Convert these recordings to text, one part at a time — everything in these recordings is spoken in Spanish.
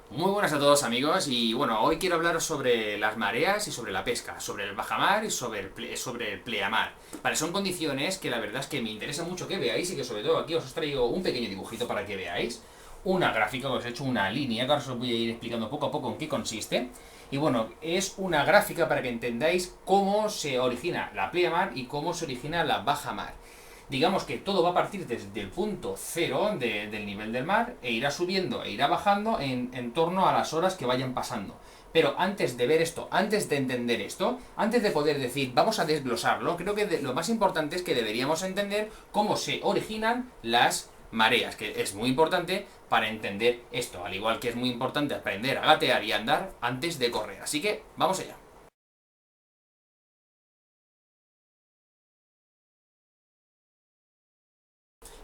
Muy buenas a todos amigos y bueno, hoy quiero hablaros sobre las mareas y sobre la pesca, sobre el bajamar y sobre el pleamar. Vale, son condiciones que la verdad es que me interesa mucho que veáis y que sobre todo aquí os traigo un pequeño dibujito para que veáis. Una gráfica, os he hecho una línea, que ahora os voy a ir explicando poco a poco en qué consiste. Y bueno, es una gráfica para que entendáis cómo se origina la pleamar y cómo se origina la bajamar. Digamos que todo va a partir desde el punto cero del nivel del mar e irá subiendo e irá bajando en torno a las horas que vayan pasando. Pero antes de ver esto, antes de entender esto, antes de poder decir vamos a desglosarlo, creo que lo más importante es que deberíamos entender cómo se originan las mareas, que es muy importante para entender esto, al igual que es muy importante aprender a gatear y andar antes de correr. Así que vamos allá.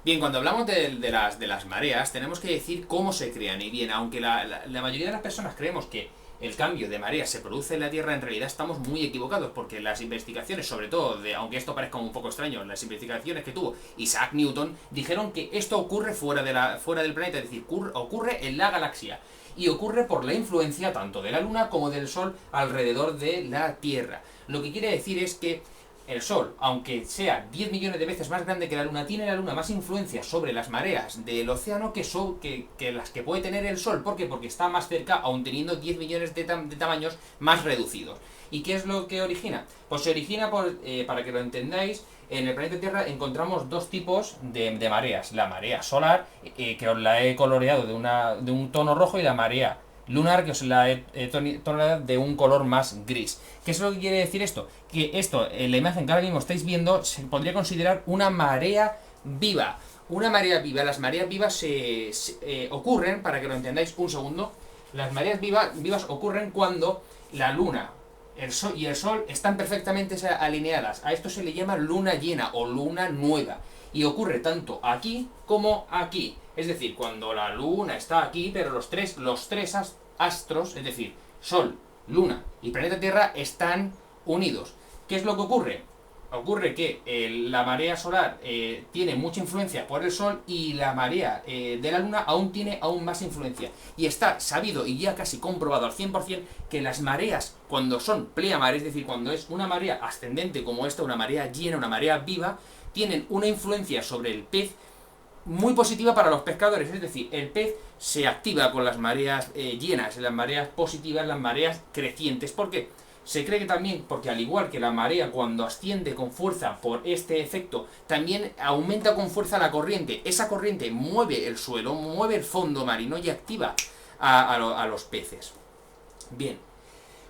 Bien, cuando hablamos de las mareas, tenemos que decir cómo se crean. Y bien, aunque la mayoría de las personas creemos que el cambio de marea se produce en la Tierra, en realidad estamos muy equivocados, porque las investigaciones, sobre todo, aunque esto parezca un poco extraño, las investigaciones que tuvo Isaac Newton, dijeron que esto ocurre fuera del planeta, es decir, ocurre en la galaxia. Y ocurre por la influencia tanto de la Luna como del Sol alrededor de la Tierra. Lo que quiere decir es que el Sol, aunque sea 10 millones de veces más grande que la Luna, tiene la Luna más influencia sobre las mareas del océano que las que puede tener el Sol. ¿Por qué? Porque está más cerca, aun teniendo 10 millones de tamaños más reducidos. ¿Y qué es lo que origina? Pues se origina, para que lo entendáis, en el planeta Tierra encontramos dos tipos de mareas. La marea solar, que os la he coloreado de un tono rojo, y la marea lunar, que os la he tonalidad de un color más gris. ¿Qué es lo que quiere decir esto? Que esto, en la imagen que ahora mismo estáis viendo, se podría considerar una marea viva. Una marea viva, las mareas vivas ocurren, para que lo entendáis un segundo, las mareas vivas ocurren cuando la luna el sol y el sol están perfectamente alineadas. A esto se le llama luna llena o luna nueva. Y ocurre tanto aquí como aquí. Es decir, cuando la luna está aquí, pero los tres astros, es decir, Sol, Luna y planeta Tierra, están unidos. ¿Qué es lo que ocurre? Ocurre que la marea solar tiene mucha influencia por el Sol, y la marea de la Luna tiene aún más influencia. Y está sabido y ya casi comprobado al 100% que las mareas, cuando son pleamar, es decir, cuando es una marea ascendente como esta, una marea llena, una marea viva, tienen una influencia sobre el pez muy positiva para los pescadores. Es decir, el pez se activa con las mareas llenas, las mareas positivas, las mareas crecientes. ¿Por qué? Se cree que también porque, al igual que la marea, cuando asciende con fuerza por este efecto, también aumenta con fuerza la corriente. Esa corriente mueve el suelo, mueve el fondo marino y activa a los peces. Bien,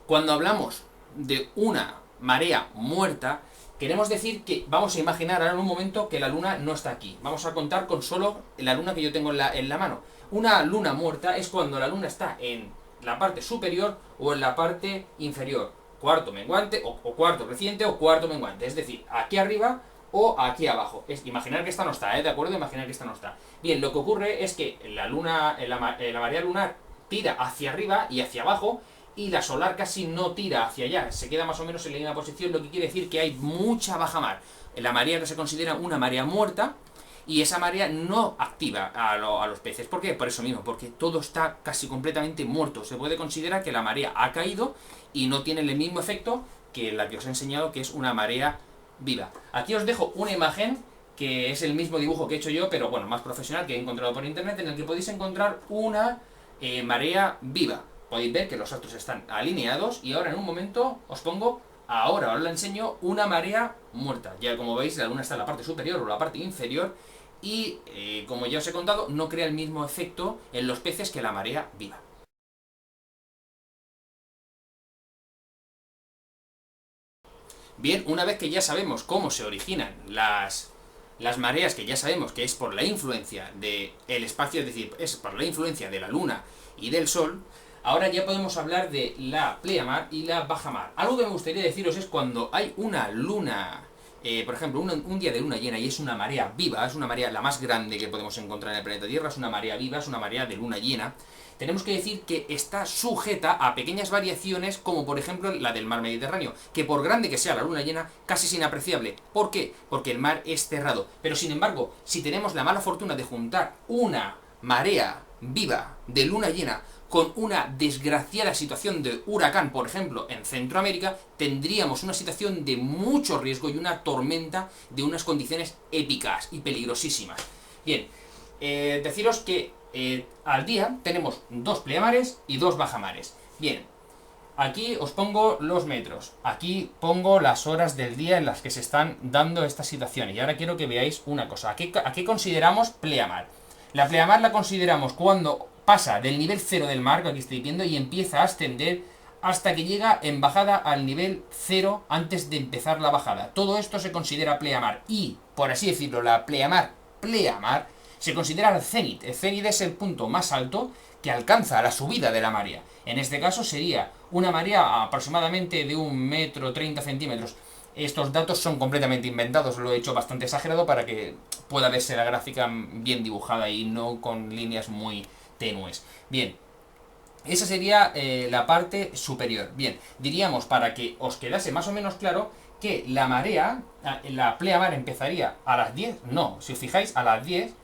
cuando hablamos de una marea muerta, queremos decir que vamos a imaginar ahora en un momento que la luna no está aquí. Vamos a contar con solo la luna que yo tengo en la mano. Una luna muerta es cuando la luna está en la parte superior o en la parte inferior. Cuarto menguante, o cuarto creciente, o cuarto menguante. Es decir, aquí arriba o aquí abajo. Es imaginar que esta no está, ¿de acuerdo? Imaginar que esta no está. Bien, lo que ocurre es que la luna, la marea lunar tira hacia arriba y hacia abajo, y la solar casi no tira hacia allá, se queda más o menos en la misma posición, lo que quiere decir que hay mucha bajamar. La marea que se considera una marea muerta, y esa marea no activa a los peces. ¿Por qué? Por eso mismo, porque todo está casi completamente muerto. Se puede considerar que la marea ha caído y no tiene el mismo efecto que la que os he enseñado, que es una marea viva. Aquí os dejo una imagen que es el mismo dibujo que he hecho yo, pero bueno, más profesional, que he encontrado por internet, en el que podéis encontrar una marea viva. Podéis ver que los astros están alineados, y ahora en un momento ahora os la enseño, una marea muerta. Ya como veis, la luna está en la parte superior o la parte inferior, y como ya os he contado, no crea el mismo efecto en los peces que la marea viva. Bien, una vez que ya sabemos cómo se originan las mareas, que ya sabemos que es por la influencia del espacio, es decir, es por la influencia de la luna y del sol, ahora ya podemos hablar de la pleamar y la bajamar. Algo que me gustaría deciros es cuando hay una luna, por ejemplo, un día de luna llena y es una marea viva, es una marea la más grande que podemos encontrar en el planeta Tierra, es una marea viva, es una marea de luna llena. Tenemos que decir que está sujeta a pequeñas variaciones, como por ejemplo la del mar Mediterráneo, que por grande que sea la luna llena, casi es inapreciable. ¿Por qué? Porque el mar es cerrado. Pero sin embargo, si tenemos la mala fortuna de juntar una marea viva de luna llena con una desgraciada situación de huracán, por ejemplo, en Centroamérica, tendríamos una situación de mucho riesgo y una tormenta de unas condiciones épicas y peligrosísimas. Bien, deciros que al día tenemos 2 pleamares y 2 bajamares. Bien, aquí os pongo los metros, aquí pongo las horas del día en las que se están dando estas situaciones. Y ahora quiero que veáis una cosa. ¿A qué consideramos pleamar? La pleamar la consideramos cuando pasa del nivel 0 del mar, que aquí estoy viendo, y empieza a ascender hasta que llega en bajada al nivel 0 antes de empezar la bajada. Todo esto se considera pleamar. Y, por así decirlo, la pleamar se considera el cenit. El cenit es el punto más alto que alcanza la subida de la marea. En este caso sería una marea aproximadamente de 1,30 m. Estos datos son completamente inventados, lo he hecho bastante exagerado para que pueda verse la gráfica bien dibujada y no con líneas muy tenues. Bien, esa sería la parte superior. Bien, diríamos, para que os quedase más o menos claro, que la marea, la pleamar empezaría a las 10, no, si os fijáis, a las 10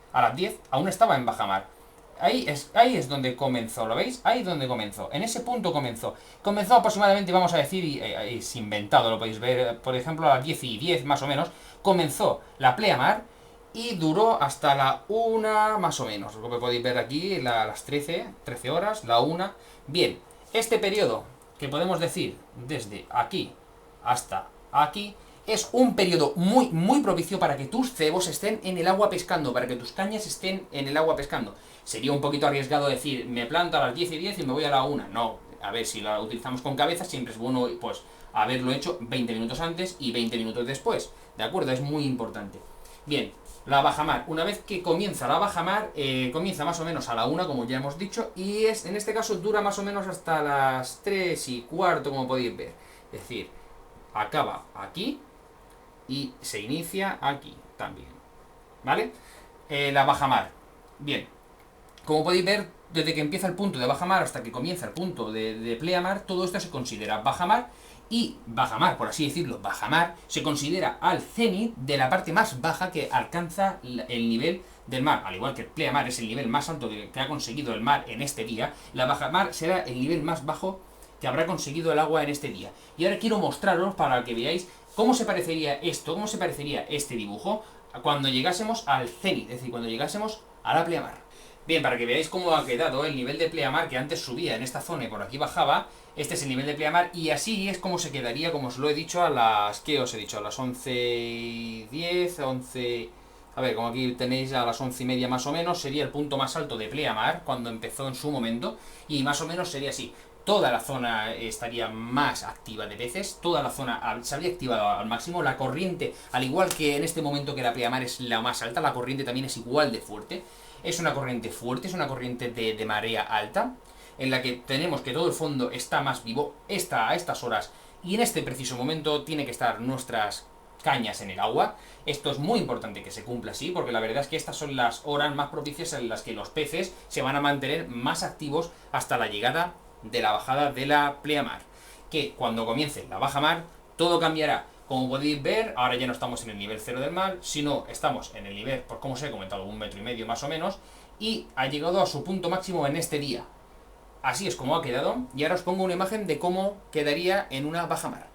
aún estaba en bajamar. Ahí es donde comenzó, ¿lo veis? Ahí es donde comenzó, en ese punto comenzó. Comenzó aproximadamente, vamos a decir, es inventado, lo podéis ver, por ejemplo, a las 10:10 más o menos, comenzó la pleamar y duró hasta la 1 más o menos. Lo que podéis ver aquí, las 13 horas, la 1. Bien, este periodo, que podemos decir desde aquí hasta aquí, es un periodo muy propicio para que tus cebos estén en el agua pescando, para que tus cañas estén en el agua pescando. Sería un poquito arriesgado decir, me planto a las 10:10 y me voy a la 1. No, a ver, si lo utilizamos con cabeza, siempre es bueno pues haberlo hecho 20 minutos antes y 20 minutos después. ¿De acuerdo? Es muy importante. Bien, la bajamar. Una vez que comienza la bajamar, comienza más o menos a la 1, como ya hemos dicho, y en este caso dura más o menos hasta las 3:15, como podéis ver. Es decir, acaba aquí y se inicia aquí también, ¿vale? La bajamar. Bien, como podéis ver, desde que empieza el punto de bajamar hasta que comienza el punto de pleamar, todo esto se considera bajamar. Y bajamar, por así decirlo, bajamar, se considera al cenit de la parte más baja que alcanza el nivel del mar. Al igual que el pleamar es el nivel más alto que ha conseguido el mar en este día, la bajamar será el nivel más bajo que habrá conseguido el agua en este día. Y ahora quiero mostraros para que veáis cómo se parecería esto, cómo se parecería este dibujo cuando llegásemos al cenit, es decir, cuando llegásemos a la pleamar. Bien, para que veáis cómo ha quedado el nivel de pleamar, que antes subía en esta zona y por aquí bajaba, este es el nivel de pleamar y así es como se quedaría, como os lo he dicho, a las... ¿qué os he dicho? A las 11:10, 11... A ver, como aquí tenéis a las 11:30 más o menos, sería el punto más alto de pleamar cuando empezó en su momento y más o menos sería así. Toda la zona estaría más activa de peces, toda la zona se habría activado al máximo, la corriente, al igual que en este momento que la pleamar es la más alta, la corriente también es igual de fuerte. Es una corriente fuerte, es una corriente de marea alta, en la que tenemos que todo el fondo está más vivo, está a estas horas, y en este preciso momento tiene que estar nuestras cañas en el agua. Esto es muy importante que se cumpla así, porque la verdad es que estas son las horas más propicias en las que los peces se van a mantener más activos hasta la llegada de la bajada de la pleamar. Que cuando comience la bajamar, todo cambiará. Como podéis ver, ahora ya no estamos en el nivel 0 del mar, sino estamos en el nivel, pues como os he comentado, 1,5 m más o menos, y ha llegado a su punto máximo en este día. Así es como ha quedado, y ahora os pongo una imagen de cómo quedaría en una bajamar.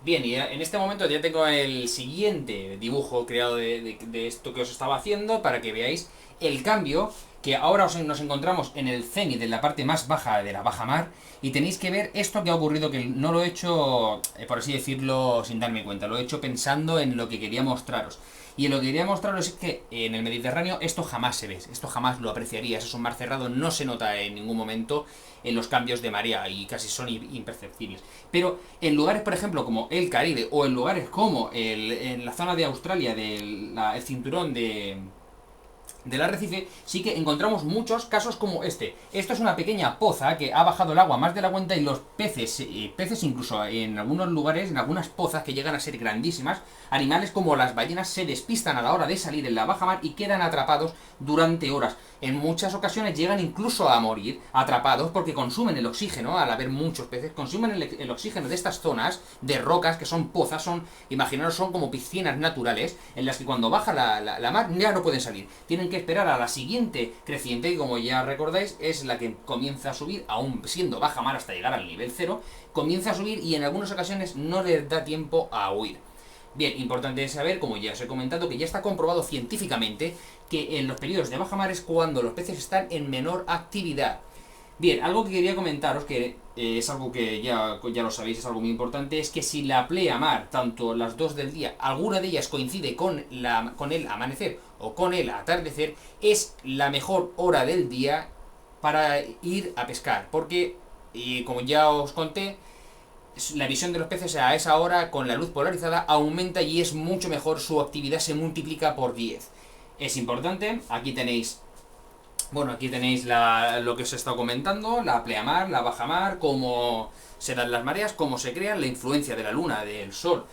Bien, y en este momento ya tengo el siguiente dibujo creado de esto que os estaba haciendo, para que veáis el cambio, que ahora nos encontramos en el cenit, en la parte más baja de la bajamar, y tenéis que ver esto que ha ocurrido, que no lo he hecho, por así decirlo, sin darme cuenta, lo he hecho pensando en lo que quería mostraros. Y en lo que quería mostraros es que en el Mediterráneo esto jamás se ve, esto jamás lo apreciarías, es un mar cerrado, no se nota en ningún momento en los cambios de marea y casi son imperceptibles. Pero en lugares, por ejemplo, como el Caribe, o en lugares como en la zona de Australia, el cinturón del arrecife, sí que encontramos muchos casos como este. Esto es una pequeña poza que ha bajado el agua más de la cuenta y los peces incluso en algunos lugares, en algunas pozas que llegan a ser grandísimas, animales como las ballenas se despistan a la hora de salir en la bajamar y quedan atrapados durante horas. En muchas ocasiones llegan incluso a morir atrapados porque consumen el oxígeno, al haber muchos peces, consumen el oxígeno de estas zonas de rocas que son pozas, imaginaros, son como piscinas naturales en las que cuando baja la mar ya no pueden salir. Tienen tienen que esperar a la siguiente creciente, que como ya recordáis es la que comienza a subir, aún siendo baja mar hasta llegar al nivel 0, comienza a subir y en algunas ocasiones no les da tiempo a huir. Bien, importante saber, como ya os he comentado, que ya está comprobado científicamente que en los periodos de baja mar es cuando los peces están en menor actividad. Bien, algo que quería comentaros, que es algo que ya lo sabéis, es algo muy importante, es que si la pleamar, tanto las dos del día, alguna de ellas coincide con el amanecer o con el atardecer, es la mejor hora del día para ir a pescar, porque, como ya os conté, la visión de los peces a esa hora, con la luz polarizada, aumenta y es mucho mejor, su actividad se multiplica por 10. Es importante, aquí tenéis... Bueno, aquí tenéis lo que os he estado comentando, la pleamar, la bajamar, cómo se dan las mareas, cómo se crean, la influencia de la luna, del sol,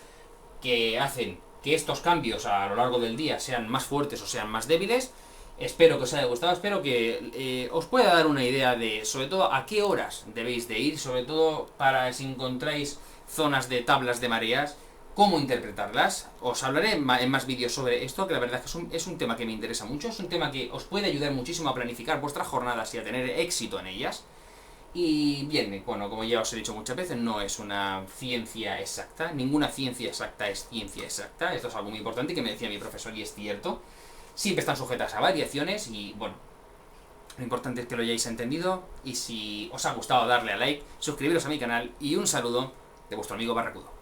que hacen que estos cambios a lo largo del día sean más fuertes o sean más débiles. Espero que os haya gustado, espero que os pueda dar una idea de, sobre todo, a qué horas debéis de ir, sobre todo para si encontráis zonas de tablas de mareas, cómo interpretarlas. Os hablaré en más vídeos sobre esto, que la verdad es que es un tema que me interesa mucho, es un tema que os puede ayudar muchísimo a planificar vuestras jornadas y a tener éxito en ellas. Y bien, bueno, como ya os he dicho muchas veces, no es una ciencia exacta, ninguna ciencia exacta es ciencia exacta, esto es algo muy importante que me decía mi profesor y es cierto. Siempre están sujetas a variaciones y, bueno, lo importante es que lo hayáis entendido y si os ha gustado darle a like, suscribiros a mi canal y un saludo de vuestro amigo Barracudo.